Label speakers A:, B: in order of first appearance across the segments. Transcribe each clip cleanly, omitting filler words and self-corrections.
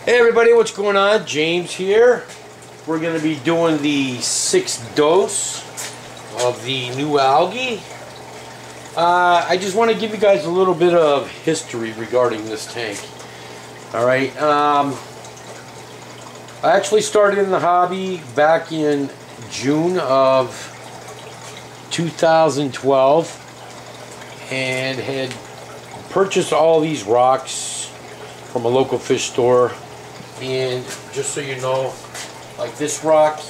A: Hey everybody, what's going on? James here. We're going to be doing the 6th dose of the Nualgi. I just want to give you guys a little bit of history regarding this tank. Alright, I actually started in the hobby back in June of 2012 and had purchased all these rocks from a local fish store. And just so you know, like this rock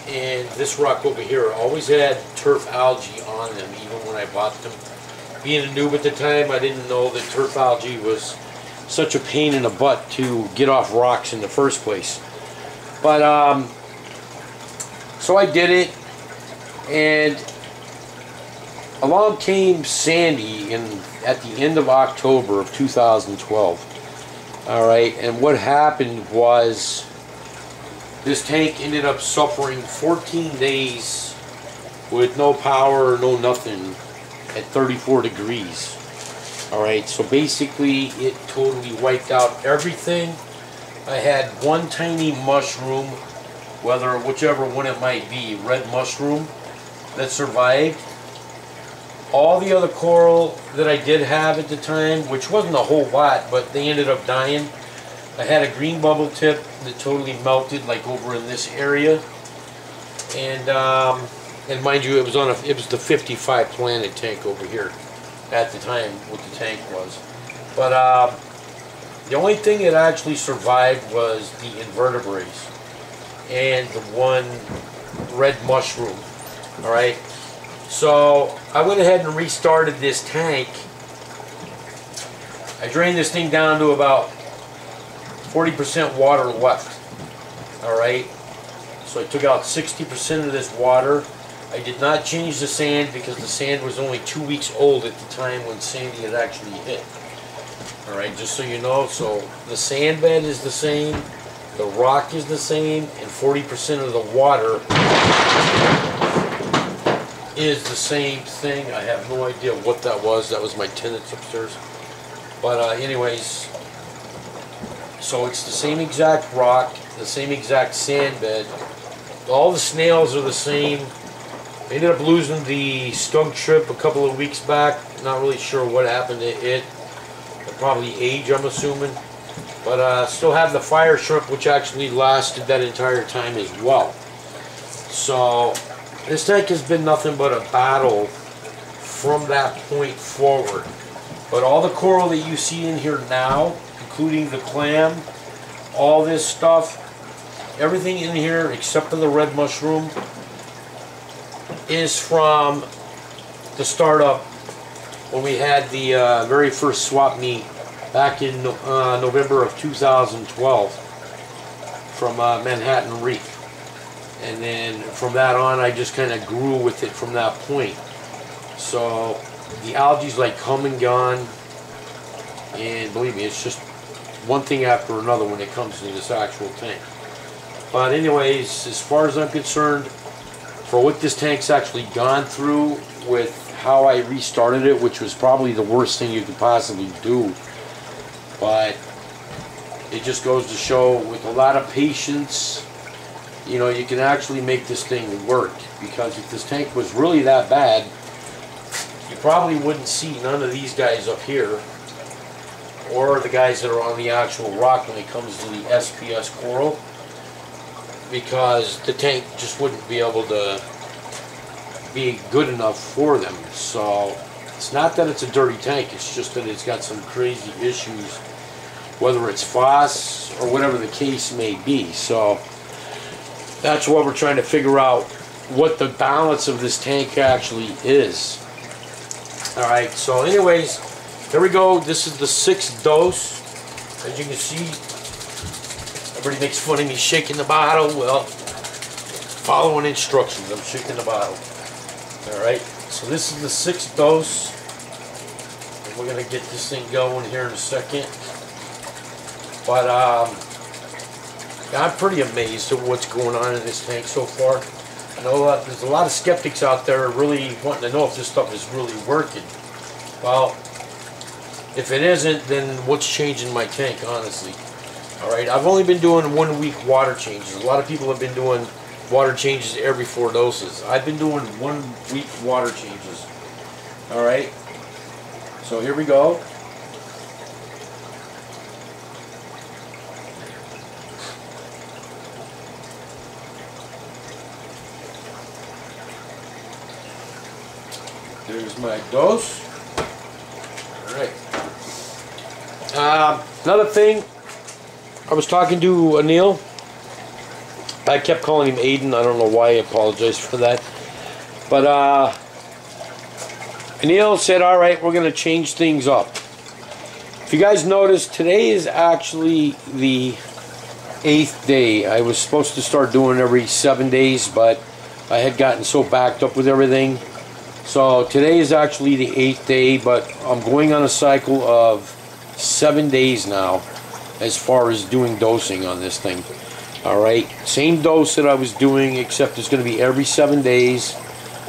A: and this rock over here always had turf algae on them, even when I bought them. Being a noob at the time, I didn't know that turf algae was such a pain in the butt to get off rocks in the first place. But so I did it, and along came Sandy at the end of October of 2012. Alright, and what happened was this tank ended up suffering 14 days with no power, no nothing at 34 degrees. Alright, so basically it totally wiped out everything. I had one tiny mushroom, whichever one it might be, red mushroom, that survived. All the other coral that I did have at the time, which wasn't a whole lot, but they ended up dying. I had a green bubble tip that totally melted, like over in this area. And mind you, it was the 55 planet tank over here at the time, what the tank was. But the only thing that actually survived was the invertebrates and the one red mushroom. All right. So I went ahead and restarted this tank. I drained this thing down to about 40% water left. Alright, so I took out 60% of this water. I did not change the sand because the sand was only 2 weeks old at the time when Sandy had actually hit. Alright, just so you know, so the sand bed is the same, the rock is the same, and 40% of the water is the same thing. I have no idea what that was. That was my tenants upstairs. But anyways, so it's the same exact rock, the same exact sand bed. All the snails are the same. I ended up losing the skunk shrimp a couple of weeks back. Not really sure what happened to it. Probably age, I'm assuming. But still have the fire shrimp, which actually lasted that entire time as well. So this tank has been nothing but a battle from that point forward. But all the coral that you see in here now, including the clam, all this stuff, everything in here except for the red mushroom is from the startup when we had the very first swap meet back in November of 2012 from Manhattan Reef. And then from that on, I just kind of grew with it from that point. So the algae's like come and gone, and believe me, it's just one thing after another when it comes to this actual tank. But anyways, as far as I'm concerned, for what this tank's actually gone through with how I restarted it, which was probably the worst thing you could possibly do, but it just goes to show with a lot of patience, you know, you can actually make this thing work. Because if this tank was really that bad, you probably wouldn't see none of these guys up here, or the guys that are on the actual rock when it comes to the SPS coral, because the tank just wouldn't be able to be good enough for them. So it's not that it's a dirty tank, it's just that it's got some crazy issues, whether it's phos or whatever the case may be. So that's what we're trying to figure out, what the balance of this tank actually is. Alright, so anyways, here we go. This is the 6th dose. As you can see, everybody makes fun of me shaking the bottle. Well, following instructions, I'm shaking the bottle. Alright, so this is the 6th dose. And we're going to get this thing going here in a second. But I'm pretty amazed at what's going on in this tank so far. I know there's a lot of skeptics out there really wanting to know if this stuff is really working. Well, if it isn't, then what's changing my tank, honestly? Alright, I've only been doing 1 week water changes. A lot of people have been doing water changes every 4 doses. I've been doing 1 week water changes. Alright, so here we go. There's my dose. Alright. Another thing, I was talking to Anil. I kept calling him Aiden. I don't know why. I apologize for that. But Anil said, alright, we're going to change things up. If you guys notice, today is actually the 8th day. I was supposed to start doing every 7 days, but I had gotten so backed up with everything. So today is actually the 8th day, but I'm going on a cycle of 7 days now as far as doing dosing on this thing. Alright, same dose that I was doing, except it's going to be every 7 days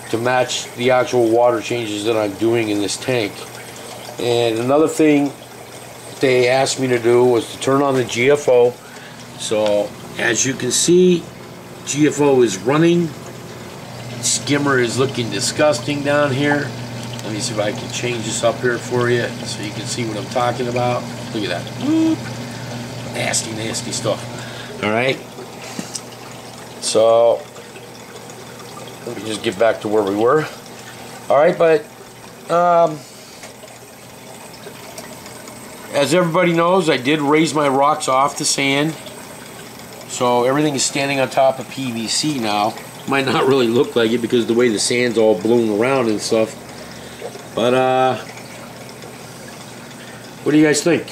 A: to match the actual water changes that I'm doing in this tank. And another thing they asked me to do was to turn on the GFO. So as you can see, GFO is running. Skimmer is looking disgusting down here. Let me see if I can change this up here for you so you can see what I'm talking about. Look at that. Whoop. Nasty, nasty stuff. Alright. So let me just get back to where we were. Alright, but as everybody knows, I did raise my rocks off the sand. So everything is standing on top of PVC now. Might not really look like it because the way the sand's all blown around and stuff. But what do you guys think?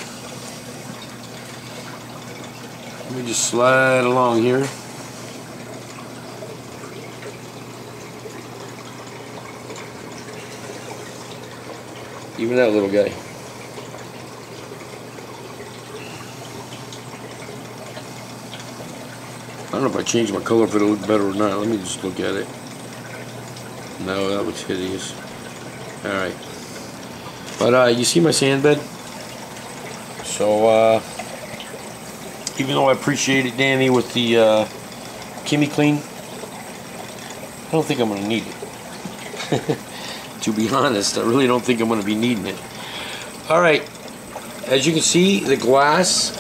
A: Let me just slide along here. Even that little guy. I don't know if I changed my color if it'll look better or not. Let me just look at it. No, that looks hideous. Alright. But you see my sand bed? So even though I appreciate it, Danny, with the Kimmy Clean, I don't think I'm going to need it. To be honest, I really don't think I'm going to be needing it. Alright, as you can see, the glass,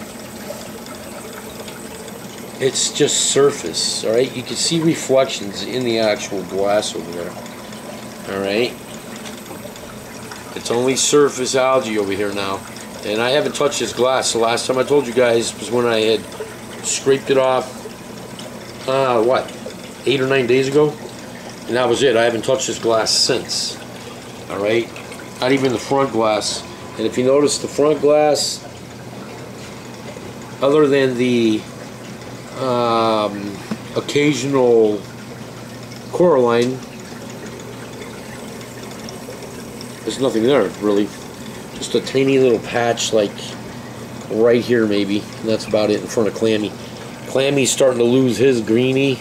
A: it's just surface, alright? You can see reflections in the actual glass over there. Alright? It's only surface algae over here now. And I haven't touched this glass. The last time I told you guys was when I had scraped it off, what, 8 or 9 days ago? And that was it. I haven't touched this glass since. Alright? Not even the front glass. And if you notice, the front glass, other than the occasional coralline, there's nothing there, really. Just a tiny little patch, like right here maybe, and that's about it in front of Clammy. Clammy's starting to lose his greeny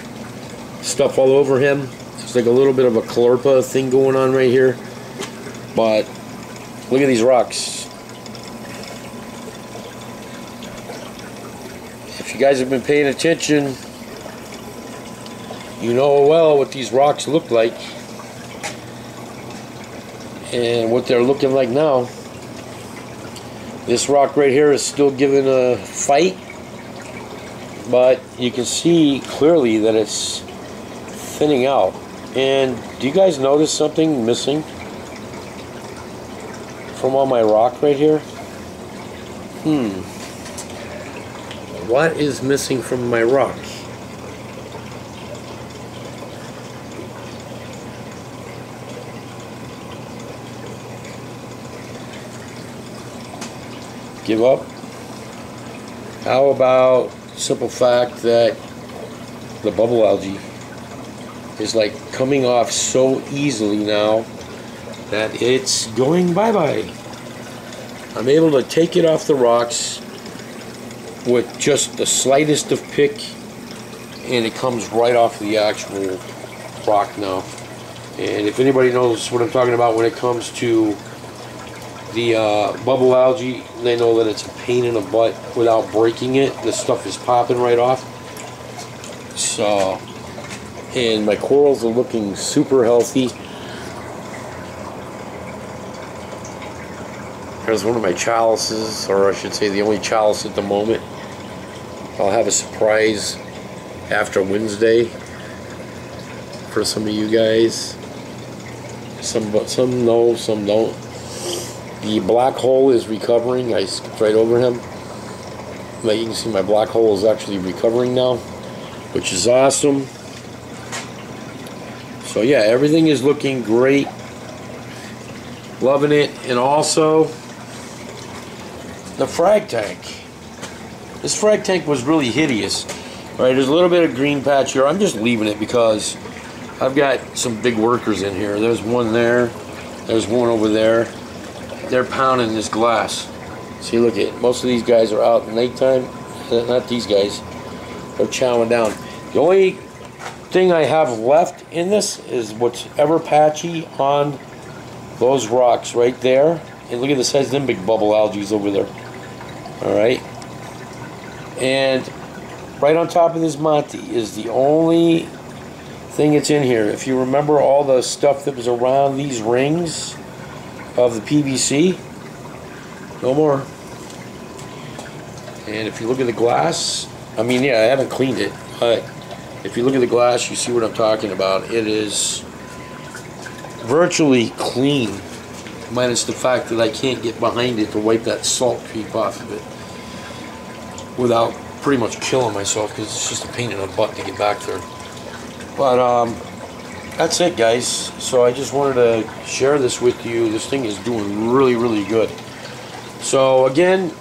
A: stuff all over him. It's like a little bit of a chlorpa thing going on right here. But look at these rocks. If you guys have been paying attention, you know well what these rocks look like and what they're looking like now. This rock right here is still giving a fight, but you can see clearly that it's thinning out. And do you guys notice something missing from on my rock right here? What is missing from my rock? Give up? How about the simple fact that the bubble algae is like coming off so easily now that it's going bye-bye. I'm able to take it off the rocks with just the slightest of pick, and it comes right off the actual rock now. And if anybody knows what I'm talking about when it comes to the bubble algae, they know that it's a pain in the butt without breaking it. This stuff is popping right off. So, and my corals are looking super healthy. There's one of my chalices, or I should say the only chalice at the moment. I'll have a surprise after Wednesday for some of you guys. Some know, some don't. The black hole is recovering. I skipped right over him. Like you can see, my black hole is actually recovering now, which is awesome. So yeah, everything is looking great. Loving it. And also the frag tank. This frag tank was really hideous. All right, there's a little bit of green patch here. I'm just leaving it because I've got some big workers in here. There's one there. There's one over there. They're pounding this glass. See, look at most of these guys are out at nighttime. Not these guys. They're chowing down. The only thing I have left in this is what's ever patchy on those rocks right there. And look at the size of them big bubble algae over there. Alright. And right on top of this Monty is the only thing that's in here. If you remember all the stuff that was around these rings of the PVC, no more. And if you look at the glass, I mean, yeah, I haven't cleaned it, but if you look at the glass, you see what I'm talking about. It is virtually clean, minus the fact that I can't get behind it to wipe that salt creep off of it without pretty much killing myself, because it's just a pain in the butt to get back there. But that's it, guys. So I just wanted to share this with you. This thing is doing really, really good. So again,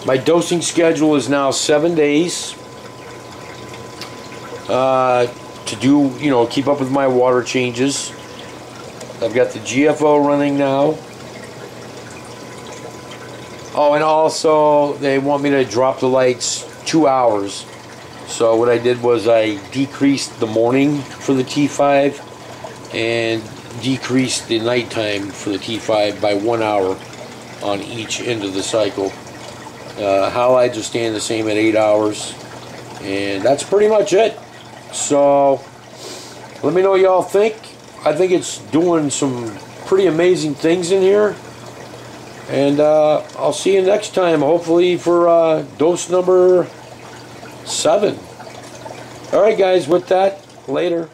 A: my dosing schedule is now 7 days to do, you know, keep up with my water changes. I've got the GFO running now. Oh, and also they want me to drop the lights 2 hours. So what I did was I decreased the morning for the T5 and decreased the nighttime for the T5 by 1 hour on each end of the cycle. Halides are staying the same at 8 hours, and that's pretty much it. So let me know what y'all think. I think it's doing some pretty amazing things in here, and I'll see you next time, hopefully for dose number 7. Alright guys, with that, later.